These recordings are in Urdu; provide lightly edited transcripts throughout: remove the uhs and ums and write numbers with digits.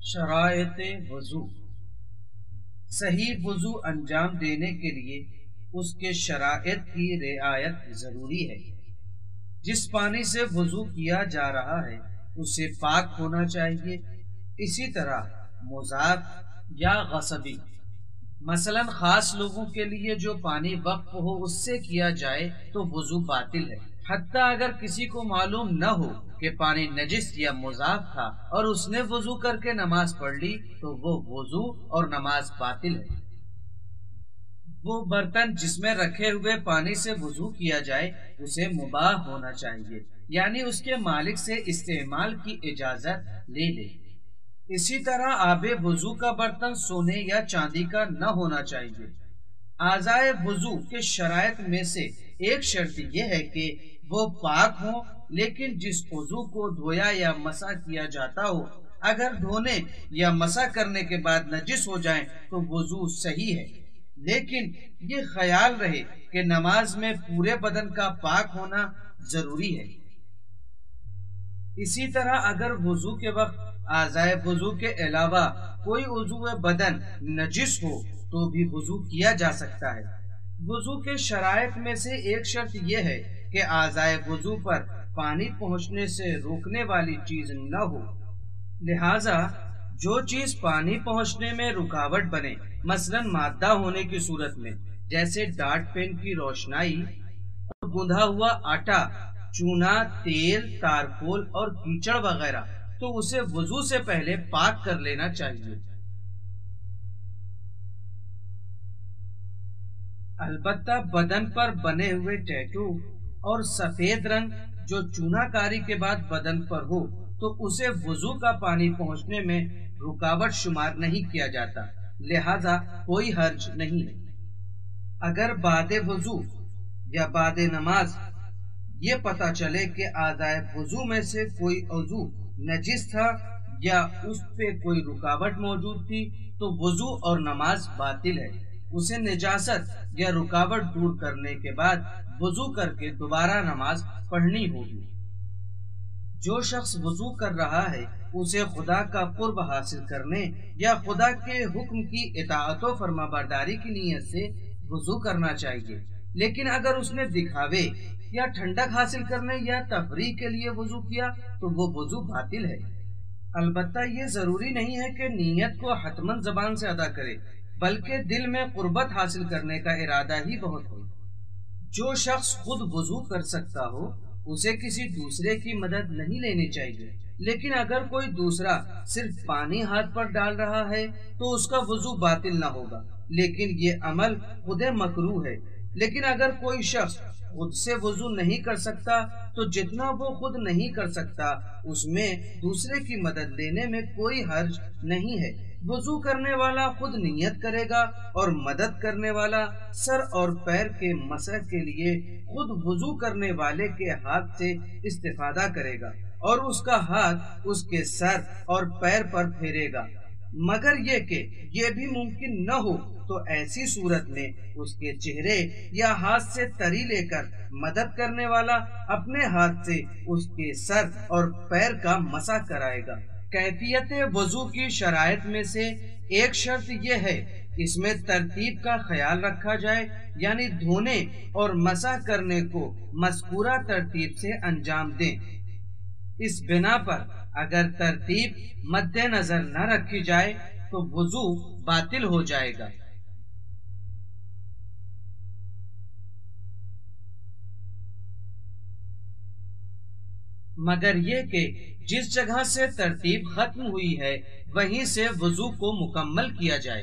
شرائط وضو۔ صحیح وضو انجام دینے کے لیے اس کے شرائط کی رعایت ضروری ہے۔ جس پانی سے وضو کیا جا رہا ہے اسے پاک ہونا چاہیے۔ اسی طرح مضاف یا غصبی، مثلا خاص لوگوں کے لیے جو پانی وقف ہو اس سے کیا جائے تو وضو باطل ہے، حتیٰ اگر کسی کو معلوم نہ ہو کہ پانی نجس یا مضاف تھا اور اس نے وضو کر کے نماز پڑھ لی تو وہ وضو اور نماز باطل ہے۔ وہ برتن جس میں رکھے ہوئے پانی سے وضو کیا جائے اسے مباح ہونا چاہیے، یعنی اس کے مالک سے استعمال کی اجازت لے لے۔ اسی طرح آب وضو کا برتن سونے یا چاندی کا نہ ہونا چاہیے۔ اعضائے وضو کے شرائط میں سے ایک شرط یہ ہے کہ وہ پاک ہوں، لیکن جس عضو کو دھویا یا مسح کیا جاتا ہو اگر دھونے یا مسح کرنے کے بعد نجس ہو جائیں تو وضو صحیح ہے، لیکن یہ خیال رہے کہ نماز میں پورے بدن کا پاک ہونا ضروری ہے۔ اسی طرح اگر وضو کے وقت اعضائے وضو کے علاوہ کوئی عضو بدن نجس ہو تو بھی وضو کیا جا سکتا ہے۔ وضو کے شرائط میں سے ایک شرط یہ ہے کہ اعضائے وضو پر پانی پہنچنے سے روکنے والی چیز نہ ہو، لہذا جو چیز پانی پہنچنے میں رکاوٹ بنے، مثلا مادہ ہونے کی صورت میں جیسے ڈاٹ پین کی روشنائی اور گوندھا ہوا آٹا، چونا، تیل، تارکول اور کیچڑ وغیرہ، تو اسے وضو سے پہلے پاک کر لینا چاہیے۔ البتہ بدن پر بنے ہوئے ٹیٹو اور سفید رنگ جو چونا کاری کے بعد بدن پر ہو تو اسے وضو کا پانی پہنچنے میں رکاوٹ شمار نہیں کیا جاتا، لہذا کوئی حرج نہیں ہے۔ اگر بعد وضو یا بعد نماز یہ پتہ چلے کہ اعضائے وضو میں سے کوئی عضو نجس تھا یا اس پہ کوئی رکاوٹ موجود تھی تو وضو اور نماز باطل ہے۔ اسے نجاست یا رکاوٹ دور کرنے کے بعد وضو کر کے دوبارہ نماز پڑھنی ہوگی۔ جو شخص وضو کر رہا ہے اسے خدا کا قرب حاصل کرنے یا خدا کے حکم کی اطاعت و فرما برداری کی نیت سے وضو کرنا چاہیے، لیکن اگر اس نے دکھاوے یا ٹھنڈک حاصل کرنے یا تفریح کے لیے وضو کیا تو وہ وضو باطل ہے۔ البتہ یہ ضروری نہیں ہے کہ نیت کو حتماً زبان سے ادا کرے، بلکہ دل میں قربت حاصل کرنے کا ارادہ ہی بہت ہے۔ جو شخص خود وضو کر سکتا ہو اسے کسی دوسرے کی مدد نہیں لینی چاہیے، لیکن اگر کوئی دوسرا صرف پانی ہاتھ پر ڈال رہا ہے تو اس کا وضو باطل نہ ہوگا، لیکن یہ عمل خود مکروہ ہے۔ لیکن اگر کوئی شخص خود سے وضو نہیں کر سکتا تو جتنا وہ خود نہیں کر سکتا اس میں دوسرے کی مدد لینے میں کوئی حرج نہیں ہے۔ وضو کرنے والا خود نیت کرے گا اور مدد کرنے والا سر اور پیر کے مسح کے لیے خود وضو کرنے والے کے ہاتھ سے استفادہ کرے گا اور اس کا ہاتھ اس کے سر اور پیر پر پھیرے گا، مگر یہ کہ یہ بھی ممکن نہ ہو تو ایسی صورت میں اس کے چہرے یا ہاتھ سے تری لے کر مدد کرنے والا اپنے ہاتھ سے اس کے سر اور پیر کا مسح کرائے گا۔ کیفیت وضو کی شرائط میں سے ایک شرط یہ ہے اس میں ترتیب کا خیال رکھا جائے، یعنی دھونے اور مسح کرنے کو مذکورہ ترتیب سے انجام دیں۔ اس بنا پر اگر ترتیب مد نظر نہ رکھی جائے تو وضو باطل ہو جائے گا۔ مگر یہ کہ جس جگہ سے ترتیب ختم ہوئی ہے وہیں سے وضو کو مکمل کیا جائے۔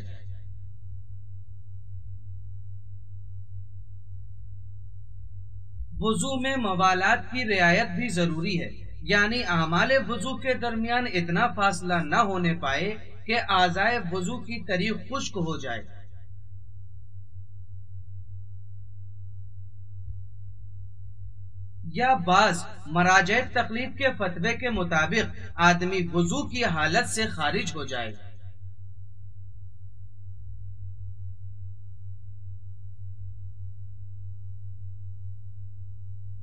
وضو میں موالات کی رعایت بھی ضروری ہے، یعنی اعمال وضو کے درمیان اتنا فاصلہ نہ ہونے پائے کہ اعضائے وضو کی تری خشک ہو جائے۔ یا بعض مراجع تقلید کے فتوے کے مطابق آدمی وضو کی حالت سے خارج ہو جائے۔